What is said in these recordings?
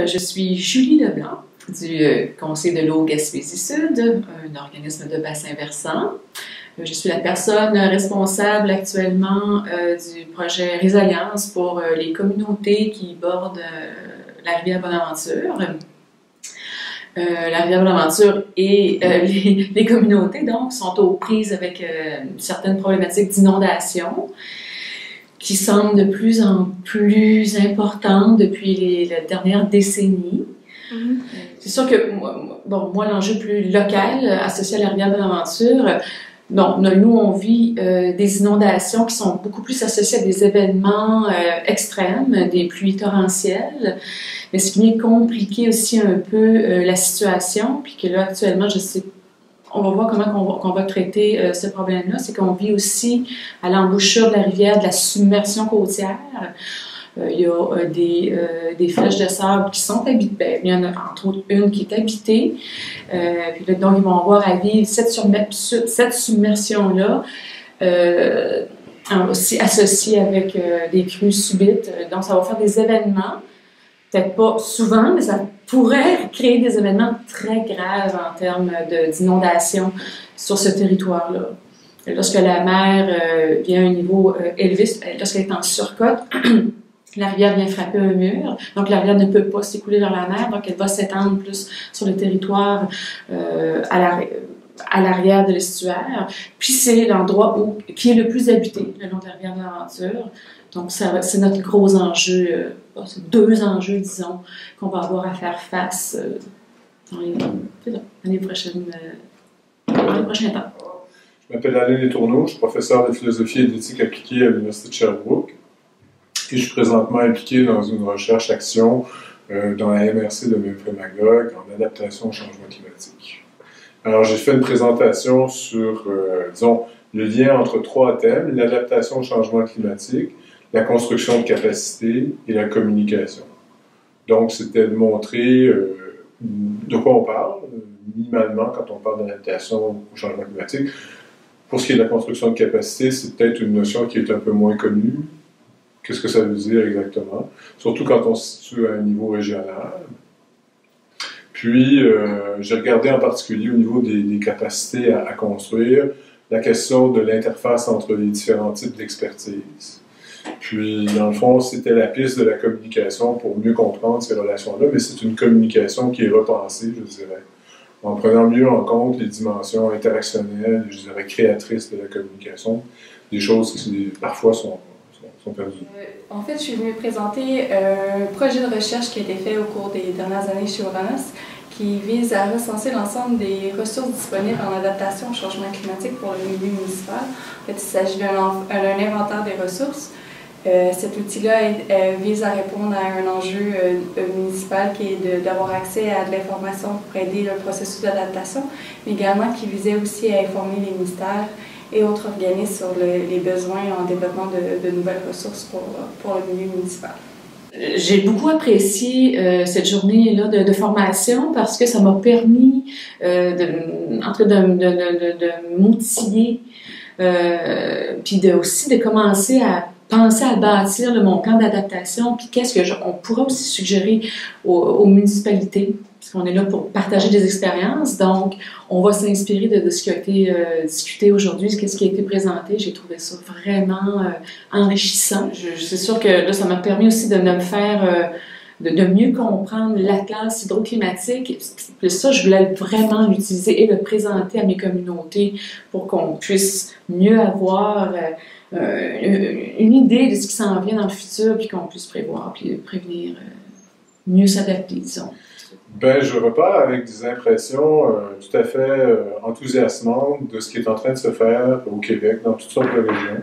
je suis Julie Leblanc du Conseil de l'eau Gaspésie-Sud, un organisme de bassin versant. Je suis la personne responsable actuellement du projet Résilience pour les communautés qui bordent la rivière Bonaventure. La rivière Bonaventure et les communautés donc sont aux prises avec certaines problématiques d'inondation qui semblent de plus en plus importantes depuis la dernière décennie. C'est sûr que moi l'enjeu plus local associé à la rivière Bonaventure, nous on vit des inondations qui sont beaucoup plus associées à des événements extrêmes, des pluies torrentielles, mais ce qui vient compliquer aussi un peu la situation, puis que là actuellement on va voir comment on va traiter ce problème-là, c'est qu'on vit aussi à l'embouchure de la rivière de la submersion côtière. Il y a des flèches de sable qui sont habitées, il y en a entre autres une qui est habitée, puis là, donc ils vont avoir à vivre cette submersion-là, aussi associée avec des crues subites, donc ça va faire des événements, peut-être pas souvent, mais ça pourrait créer des événements très graves en termes d'inondation sur ce territoire-là. Lorsque la mer vient à un niveau élevé, lorsqu'elle est en surcote, la rivière vient frapper un mur, donc la rivière ne peut pas s'écouler vers la mer, donc elle va s'étendre plus sur le territoire à l'arrière de l'estuaire. Puis c'est l'endroit qui est le plus habité, le long de la rivière Bonaventure. Donc c'est notre gros enjeu, c'est deux enjeux, disons, qu'on va avoir à faire face dans les prochains temps. Je m'appelle Alain Letourneau, je suis professeur de philosophie et d'éthique appliquée à l'Université de Sherbrooke. Et je suis présentement impliqué dans une recherche-action dans la MRC de Memphremagog en adaptation au changement climatique. Alors, j'ai fait une présentation sur, le lien entre trois thèmes, l'adaptation au changement climatique, la construction de capacités et la communication. Donc, c'était de montrer de quoi on parle, minimalement, quand on parle d'adaptation au changement climatique. Pour ce qui est de la construction de capacités, c'est peut-être une notion qui est un peu moins connue. Qu'est-ce que ça veut dire exactement? Surtout quand on se situe à un niveau régional. Puis, j'ai regardé en particulier au niveau des capacités à construire la question de l'interface entre les différents types d'expertise. Puis, dans le fond, c'était la piste de la communication pour mieux comprendre ces relations-là, mais c'est une communication qui est repensée, je dirais, en prenant mieux en compte les dimensions interactionnelles, je dirais, créatrices de la communication, des choses qui parfois sont perdues. En fait, je suis venue présenter un projet de recherche qui a été fait au cours des dernières années chez Uranus, qui vise à recenser l'ensemble des ressources disponibles en adaptation au changement climatique pour le milieu municipal. En fait, il s'agit d'un inventaire des ressources. Cet outil-là vise à répondre à un enjeu municipal qui est d'avoir accès à de l'information pour aider le processus d'adaptation, mais également qui visait aussi à informer les ministères et autres organismes sur les besoins en développement de nouvelles ressources pour le milieu municipal. J'ai beaucoup apprécié cette journée-là de formation parce que ça m'a permis de m'outiller puis aussi de commencer à penser à bâtir mon plan d'adaptation, puis on pourrait aussi suggérer aux municipalités, parce qu'on est là pour partager des expériences, donc on va s'inspirer de ce qui a été discuté aujourd'hui, ce qui a été présenté. J'ai trouvé ça vraiment enrichissant. C'est sûr que là, ça m'a permis aussi de me faire de mieux comprendre l'atlas hydroclimatique. Puis ça, je voulais vraiment l'utiliser et le présenter à mes communautés pour qu'on puisse mieux avoir une idée de ce qui s'en vient dans le futur, puis qu'on puisse prévoir, puis prévenir, mieux s'adapter, disons. Ben, je repars avec des impressions tout à fait enthousiasmantes de ce qui est en train de se faire au Québec, dans toutes sortes de régions,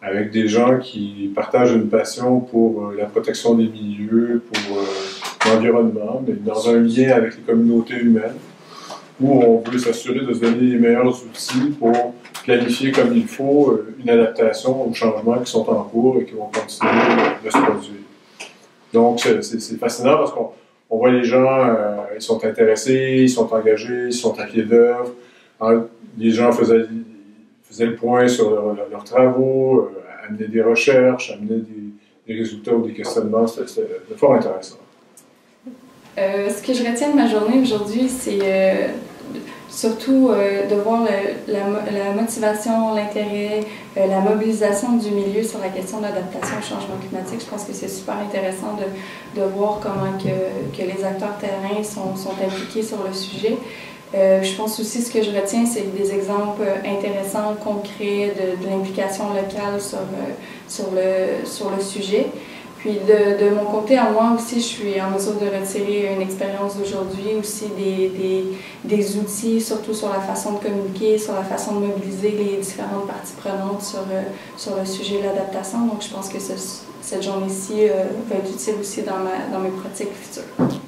avec des gens qui partagent une passion pour la protection des milieux, pour l'environnement, mais dans un lien avec les communautés humaines, où on veut s'assurer de se donner les meilleurs outils pour planifier comme il faut une adaptation aux changements qui sont en cours et qui vont continuer de se produire. Donc, c'est fascinant parce qu'on voit les gens, ils sont intéressés, ils sont engagés, ils sont à pied d'œuvre. Les gens faisaient le point sur leurs travaux, amenaient des recherches, amenaient des résultats ou des questionnements. C'était fort intéressant. Ce que je retiens de ma journée aujourd'hui, c'est surtout de voir la motivation, l'intérêt, la mobilisation du milieu sur la question de l'adaptation au changement climatique. Je pense que c'est super intéressant de voir comment que les acteurs terrains sont impliqués sur le sujet. Je pense aussi ce que je retiens, c'est des exemples intéressants, concrets de l'implication locale sur le sujet. Puis de mon côté, à moi aussi, je suis en mesure de retirer une expérience d'aujourd'hui, aussi des outils, surtout sur la façon de communiquer, sur la façon de mobiliser les différentes parties prenantes sur le sujet de l'adaptation. Donc je pense que cette journée-ci va être utile aussi dans mes pratiques futures.